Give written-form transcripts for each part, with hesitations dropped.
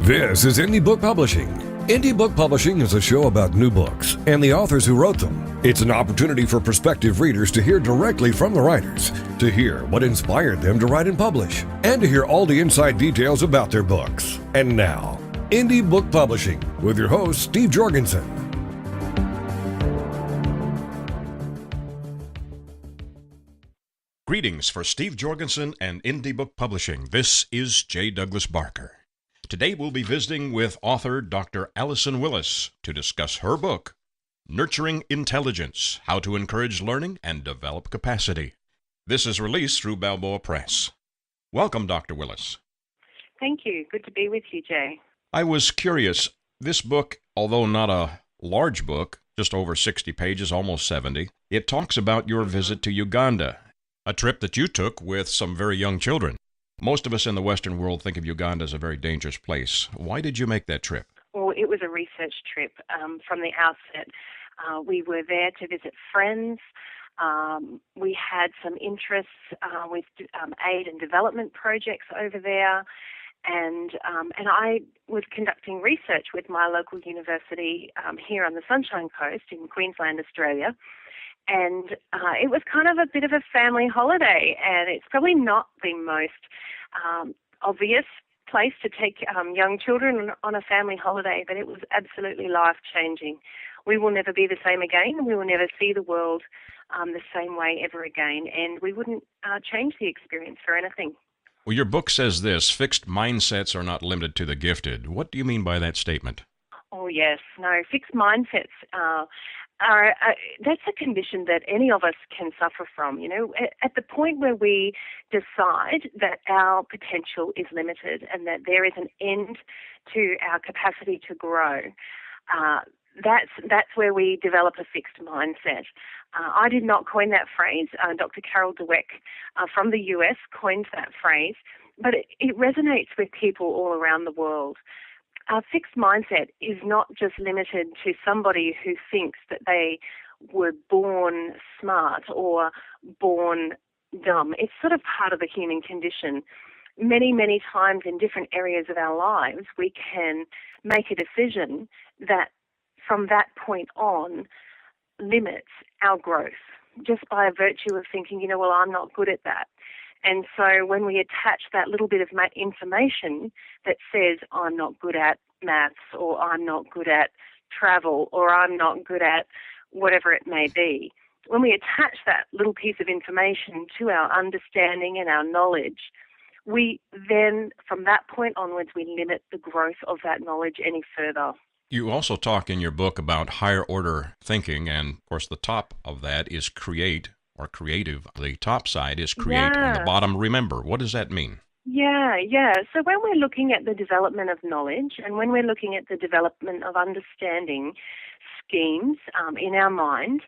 This is Indie Book Publishing. Indie Book Publishing is a show about new books and the authors who wrote them. It's an opportunity for prospective readers to hear directly from the writers, to hear what inspired them to write and publish, and to hear all the inside details about their books. And now, Indie Book Publishing with your host, Steve Jorgensen. Greetings for Steve Jorgensen and Indie Book Publishing. This is J. Douglas Barker. Today we'll be visiting with author Dr. Alison Willis to discuss her book, Nurturing Intelligence, How to Encourage Learning and Develop Capacity. This is released through Balboa Press. Welcome, Dr. Willis. Thank you. Good to be with you, Jay. I was curious, this book, although not a large book, just over 60 pages, almost 70, it talks about your visit to Uganda, a trip that you took with some very young children. Most of us in the Western world think of Uganda as a very dangerous place. Why did you make that trip? Well, it was a research trip from the outset. We were there to visit friends. We had some interests with aid and development projects over there. And I was conducting research with my local university here on the Sunshine Coast in Queensland, Australia. And it was kind of a bit of a family holiday, and it's probably not the most obvious place to take young children on a family holiday, but it was absolutely life-changing. We will never be the same again. We will never see the world the same way ever again, and we wouldn't change the experience for anything. Well, your book says this, fixed mindsets are not limited to the gifted. What do you mean by that statement? Oh, yes. No, fixed mindsets that's a condition that any of us can suffer from. You know, at the point where we decide that our potential is limited and that there is an end to our capacity to grow, that's where we develop a fixed mindset. I did not coin that phrase. Dr. Carol Dweck from the US coined that phrase, but it resonates with people all around the world. A fixed mindset is not just limited to somebody who thinks that they were born smart or born dumb. It's sort of part of the human condition. Many, many times in different areas of our lives, we can make a decision that from that point on limits our growth just by virtue of thinking, well, I'm not good at that. And so when we attach that little bit of information that says I'm not good at maths or I'm not good at travel or I'm not good at whatever it may be, when we attach that little piece of information to our understanding and our knowledge, we then, from that point onwards, we limit the growth of that knowledge any further. You also talk in your book about higher order thinking, and of course the top of that is create or creative. The top side is create, and the bottom, remember. What does that mean? Yeah. So when we're looking at the development of knowledge and when we're looking at the development of understanding schemes in our mind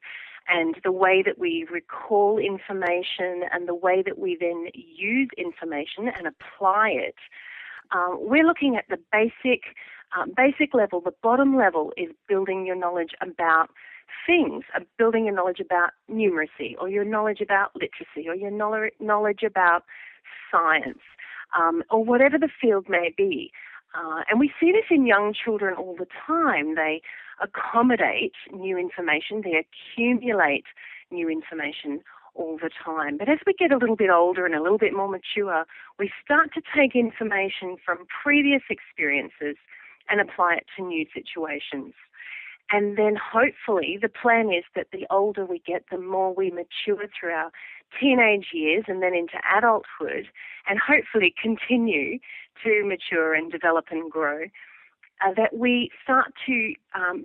and the way that we recall information and the way that we then use information and apply it, we're looking at the basic level. The bottom level is building your knowledge about things, building your knowledge about numeracy or your knowledge about literacy or your knowledge about science or whatever the field may be. And we see this in young children all the time. They accommodate new information. They accumulate new information all the time. But as we get a little bit older and a little bit more mature, we start to take information from previous experiences and apply it to new situations. And then hopefully the plan is that the older we get, the more we mature through our teenage years and then into adulthood and hopefully continue to mature and develop and grow, that we start to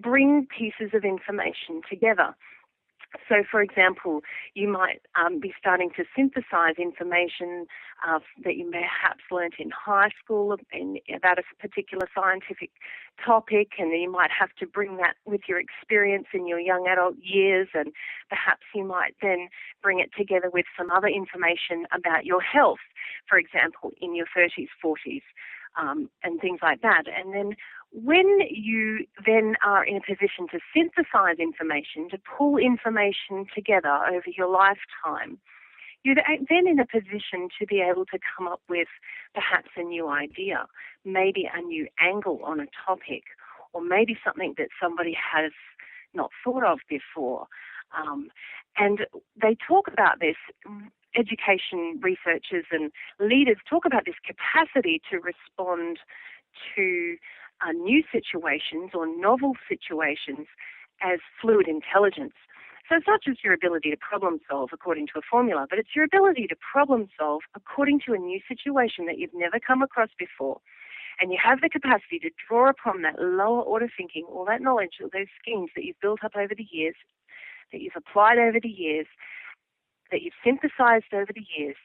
bring pieces of information together. So, for example, you might be starting to synthesize information that you perhaps learnt in high school about a particular scientific topic, and then you might have to bring that with your experience in your young adult years, and perhaps you might then bring it together with some other information about your health, for example, in your 30s, 40s, and things like that. And then when you then are in a position to synthesize information, to pull information together over your lifetime, you're then in a position to be able to come up with perhaps a new idea, maybe a new angle on a topic, or maybe something that somebody has not thought of before. And they talk about this, education researchers and leaders talk about this capacity to respond to new situations or novel situations as fluid intelligence. So it's not just your ability to problem solve according to a formula, but it's your ability to problem solve according to a new situation that you've never come across before. And you have the capacity to draw upon that lower order thinking, all that knowledge, all those schemes that you've built up over the years, that you've applied over the years, that you've synthesized over the years,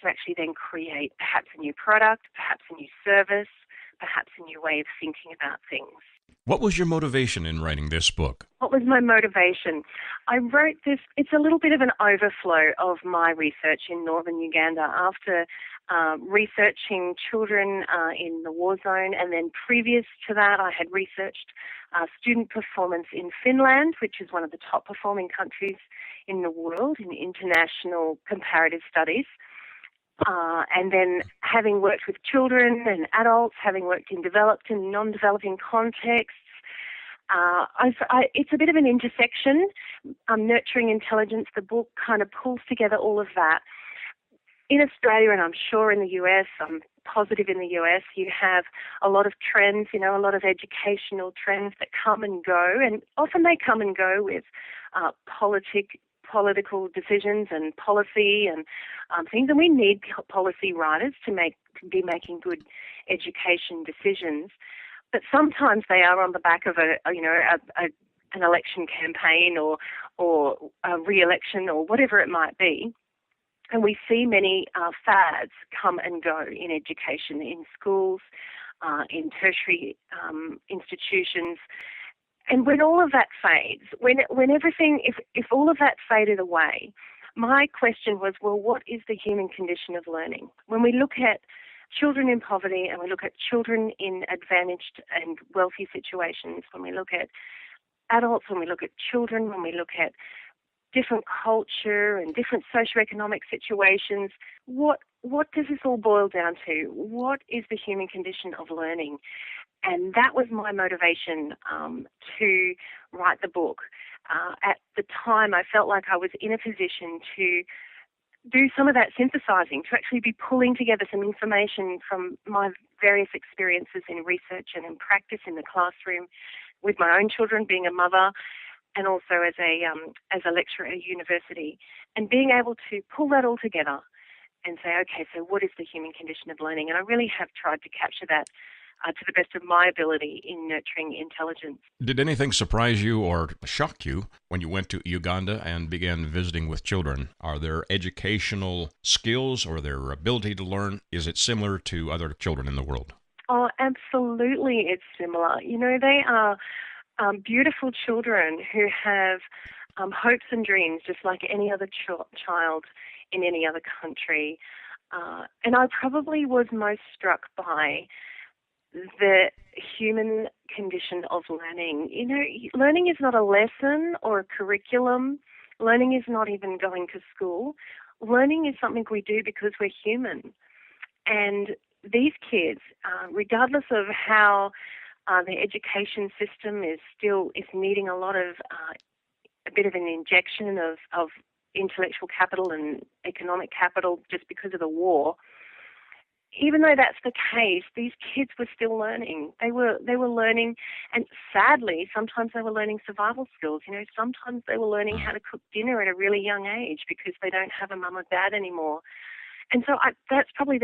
to actually then create perhaps a new product, perhaps a new service, perhaps a new way of thinking about things. What was your motivation in writing this book? What was my motivation? I wrote this, it's a little bit of an overflow of my research in northern Uganda after researching children in the war zone, and then previous to that I had researched student performance in Finland, which is one of the top performing countries in the world in international comparative studies. And then having worked with children and adults, having worked in developed and non-developing contexts, it's a bit of an intersection. Nurturing Intelligence, the book kind of pulls together all of that. In Australia, and I'm sure in the US, I'm positive in the US, you have a lot of trends, a lot of educational trends that come and go, and often they come and go with political decisions and policy and things, and we need policy writers to be making good education decisions. But sometimes they are on the back of an election campaign or a re-election or whatever it might be. And we see many fads come and go in education, in schools, in tertiary institutions. And when all of that fades, when everything, if all of that faded away, my question was, well, what is the human condition of learning? When we look at children in poverty and we look at children in advantaged and wealthy situations, when we look at adults, when we look at children, when we look at different culture and different socioeconomic situations, what does this all boil down to? What is the human condition of learning? And that was my motivation to write the book. At the time, I felt like I was in a position to do some of that synthesizing, to actually be pulling together some information from my various experiences in research and in practice in the classroom with my own children, being a mother, and also as a lecturer at a university, and being able to pull that all together and say, okay, so what is the human condition of learning? And I really have tried to capture that to the best of my ability in Nurturing Intelligence. Did anything surprise you or shock you when you went to Uganda and began visiting with children? Are there educational skills or their ability to learn? Is it similar to other children in the world? Oh, absolutely, it's similar. They are beautiful children who have hopes and dreams just like any other child in any other country. And I probably was most struck by the human condition of learning. Learning is not a lesson or a curriculum. Learning is not even going to school. Learning is something we do because we're human. And these kids, regardless of how the education system is needing a bit of an injection of intellectual capital and economic capital just because of the war, even though that's the case, these kids were still learning. They were learning, and sadly, sometimes they were learning survival skills. Sometimes they were learning how to cook dinner at a really young age because they don't have a mum or dad anymore. And so that's probably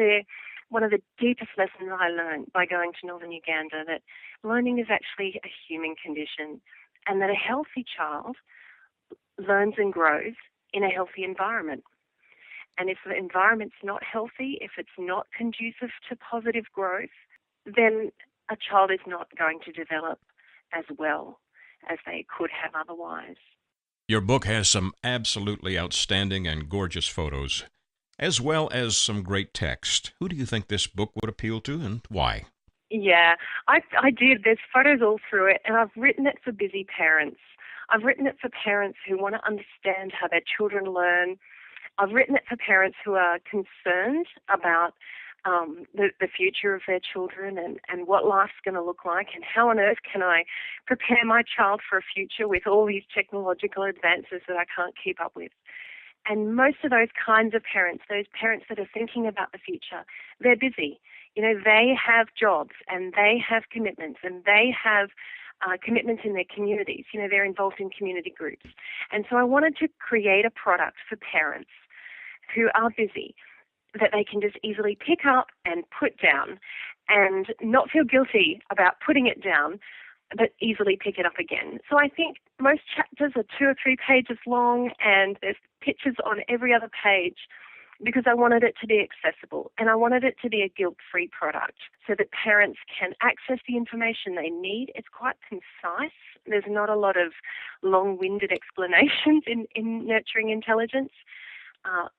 one of the deepest lessons I learned by going to northern Uganda, that learning is actually a human condition, and that a healthy child learns and grows in a healthy environment. And if the environment's not healthy, if it's not conducive to positive growth, then a child is not going to develop as well as they could have otherwise. Your book has some absolutely outstanding and gorgeous photos, as well as some great text. Who do you think this book would appeal to, and why? Yeah, I did. There's photos all through it, and I've written it for busy parents. I've written it for parents who want to understand how their children learn I've written it for parents who are concerned about the future of their children and what life's going to look like, and how on earth can I prepare my child for a future with all these technological advances that I can't keep up with. And most of those kinds of parents, those parents that are thinking about the future, they're busy. They have jobs and they have commitments and they have commitments in their communities. They're involved in community groups. And so I wanted to create a product for parents who are busy that they can just easily pick up and put down and not feel guilty about putting it down, but easily pick it up again. So I think most chapters are 2 or 3 pages long, and there's pictures on every other page, because I wanted it to be accessible and I wanted it to be a guilt-free product so that parents can access the information they need. It's quite concise. There's not a lot of long-winded explanations in nurturing intelligence,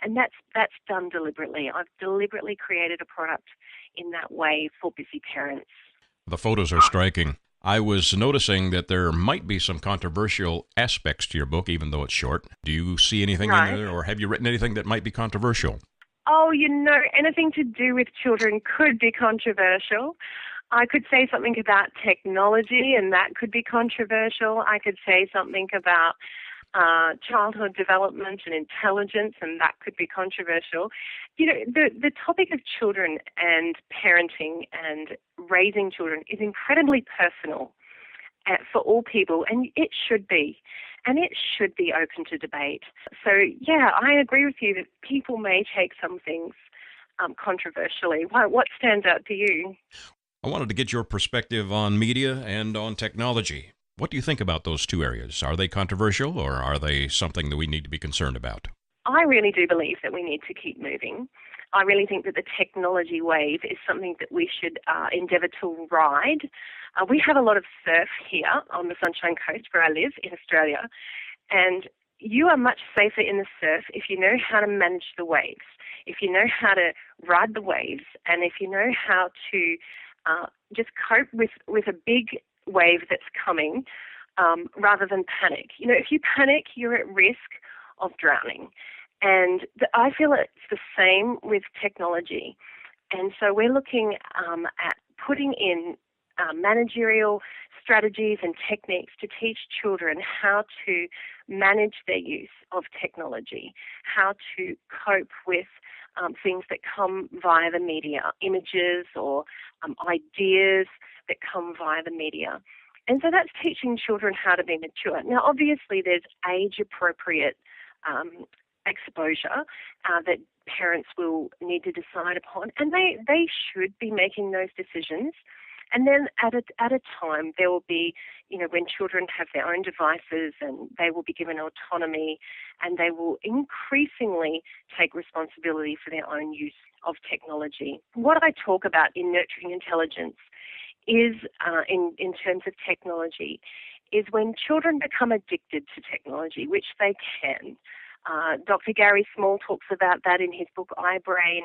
and that's done deliberately. I've deliberately created a product in that way for busy parents. The photos are striking. I was noticing that there might be some controversial aspects to your book, even though it's short. Do you see anything in there, or have you written anything that might be controversial? Oh, anything to do with children could be controversial. I could say something about technology, and that could be controversial. I could say something about childhood development and intelligence, and that could be controversial. The topic of children and parenting and raising children is incredibly personal for all people, and it should be. And it should be open to debate. So, yeah, I agree with you that people may take some things controversially. What stands out to you? I wanted to get your perspective on media and on technology. What do you think about those two areas? Are they controversial, or are they something that we need to be concerned about? I really do believe that we need to keep moving. I really think that the technology wave is something that we should endeavour to ride. We have a lot of surf here on the Sunshine Coast where I live in Australia, and you are much safer in the surf if you know how to manage the waves, if you know how to ride the waves, and if you know how to just cope with a big wave that's coming rather than panic. If you panic, you're at risk of drowning. And I feel it's the same with technology. And so we're looking at putting in managerial strategies and techniques to teach children how to manage their use of technology, how to cope with things that come via the media, images or ideas that come via the media. And so that's teaching children how to be mature. Now, obviously, there's age-appropriate exposure that parents will need to decide upon, and they should be making those decisions. And then at a time, there will be, when children have their own devices and they will be given autonomy and they will increasingly take responsibility for their own use of technology. What I talk about in Nurturing Intelligence is, in terms of technology, is when children become addicted to technology, which they can. Dr. Gary Small talks about that in his book, iBrain.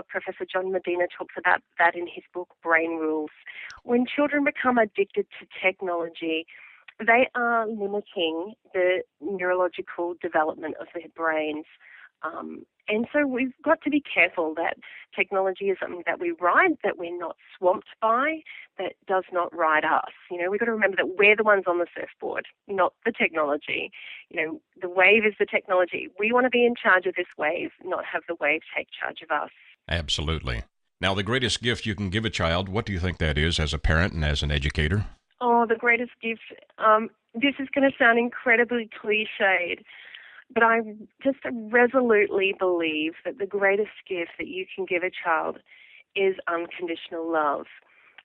Professor John Medina talks about that in his book, Brain Rules. When children become addicted to technology, they are limiting the neurological development of their brains. And so we've got to be careful that technology is something that we ride, that we're not swamped by, that does not ride us. We've got to remember that we're the ones on the surfboard, not the technology. The wave is the technology. We want to be in charge of this wave, not have the wave take charge of us. Absolutely. Now, the greatest gift you can give a child, what do you think that is as a parent and as an educator? Oh, the greatest gift. This is going to sound incredibly cliched, but I just resolutely believe that the greatest gift that you can give a child is unconditional love.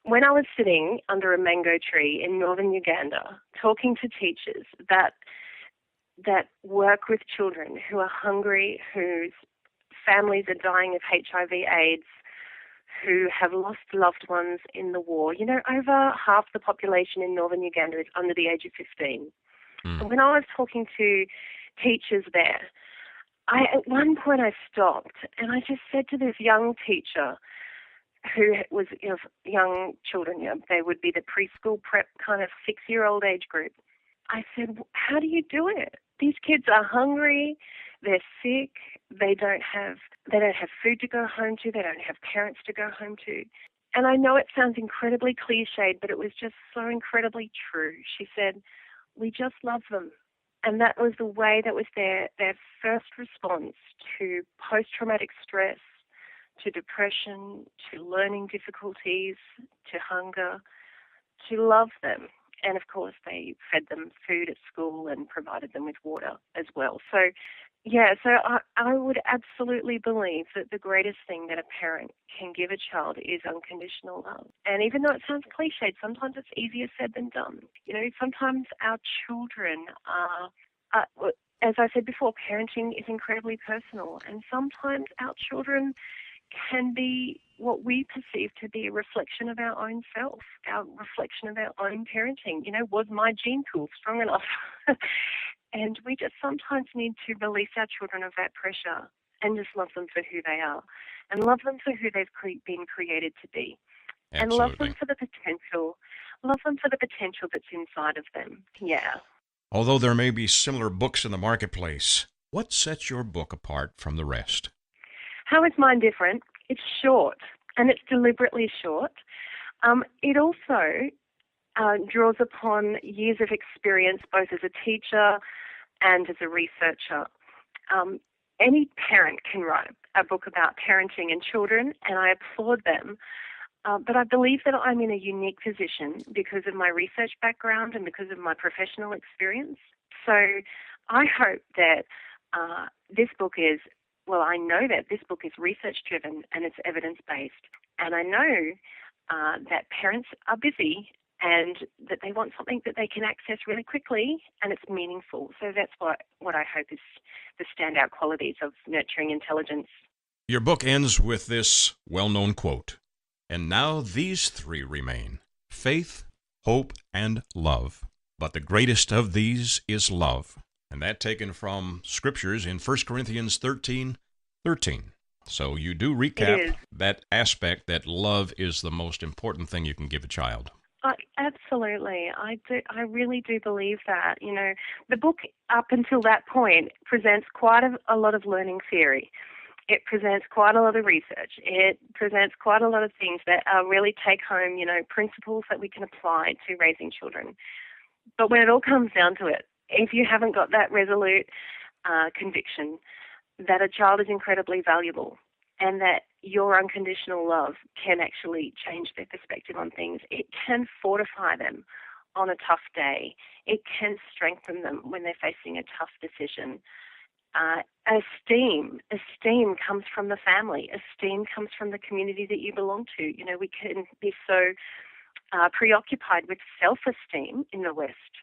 When I was sitting under a mango tree in northern Uganda, talking to teachers that work with children who are hungry, whose families are dying of HIV/AIDS, who have lost loved ones in the war. Over half the population in northern Uganda is under the age of 15. And when I was talking to teachers there, at one point I stopped and I just said to this young teacher who was young children, they would be the preschool prep kind of 6-year-old age group. I said, how do you do it? These kids are hungry, They're sick. They don't have food to go home to. They don't have parents to go home to. And I know it sounds incredibly cliched, but it was just so incredibly true. She said, "We just love them." And that was the way, that was their first response to post-traumatic stress, to depression, to learning difficulties, to hunger, to love them. And of course, they fed them food at school and provided them with water as well. So, yeah, I would absolutely believe that the greatest thing that a parent can give a child is unconditional love. And even though it sounds cliched, sometimes it's easier said than done. You know, sometimes our children are, as I said before, parenting is incredibly personal. And sometimes our children can be what we perceive to be a reflection of our own self, our reflection of our own parenting. You know, was my gene pool strong enough? And we just sometimes need to release our children of that pressure and just love them for who they are, and love them for who they've been created to be. Absolutely. And love them for the potential that's inside of them. Yeah. Although there may be similar books in the marketplace, what sets your book apart from the rest? How is mine different? It's short, and it's deliberately short. It also draws upon years of experience, both as a teacher and as a researcher. Any parent can write a book about parenting and children, and I applaud them. But I believe that I'm in a unique position because of my research background and because of my professional experience. So I hope that this book is, well, I know that this book is research-driven and it's evidence-based. And I know that parents are busy and that they want something that they can access really quickly and it's meaningful. So that's what I hope is the standout qualities of Nurturing Intelligence. Your book ends with this well-known quote, "And now these three remain, faith, hope, and love. But the greatest of these is love." And that taken from scriptures in 1 Corinthians 13:13. So you do recap that aspect that love is the most important thing you can give a child. Absolutely. I really do believe that. You know, the book up until that point presents quite a lot of learning theory. It presents quite a lot of research. It presents quite a lot of things that really take home, you know, principles that we can apply to raising children. But when it all comes down to it, if you haven't got that resolute conviction that a child is incredibly valuable and that your unconditional love can actually change their perspective on things, it can fortify them on a tough day. It can strengthen them when they're facing a tough decision. Esteem comes from the family. Esteem comes from the community that you belong to. You know, we can be so preoccupied with self-esteem in the West,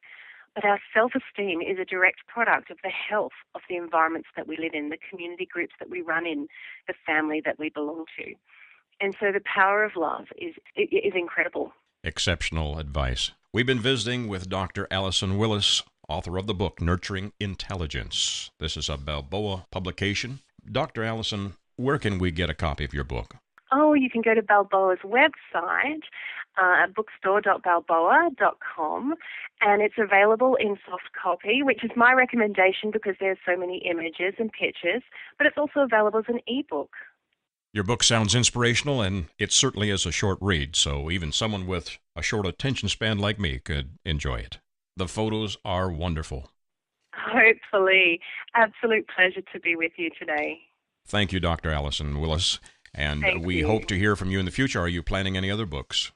but our self-esteem is a direct product of the health of the environments that we live in, the community groups that we run in, the family that we belong to. And so the power of love is incredible. Exceptional advice. We've been visiting with Dr. Alison Willis, author of the book Nurturing Intelligence. This is a Balboa publication. Dr. Alison, where can we get a copy of your book? Oh, you can go to Balboa's website, bookstore.balboa.com, and it's available in soft copy, which is my recommendation because there's so many images and pictures, but it's also available as an ebook. Your book sounds inspirational, and it certainly is a short read, so even someone with a short attention span like me could enjoy it. The photos are wonderful. Hopefully. Absolute pleasure to be with you today. Thank you, Dr. Alison Willis. And Thank we you. hope to hear from you in the future. Are you planning any other books?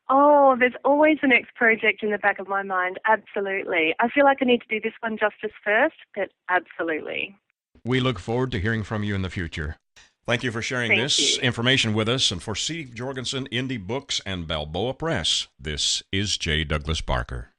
Oh, there's always the next project in the back of my mind. Absolutely. I feel like I need to do this one justice first, but absolutely. We look forward to hearing from you in the future. Thank you for sharing this information with us. And for C. Jorgensen, Indie Books, and Balboa Press, this is J. Douglas Barker.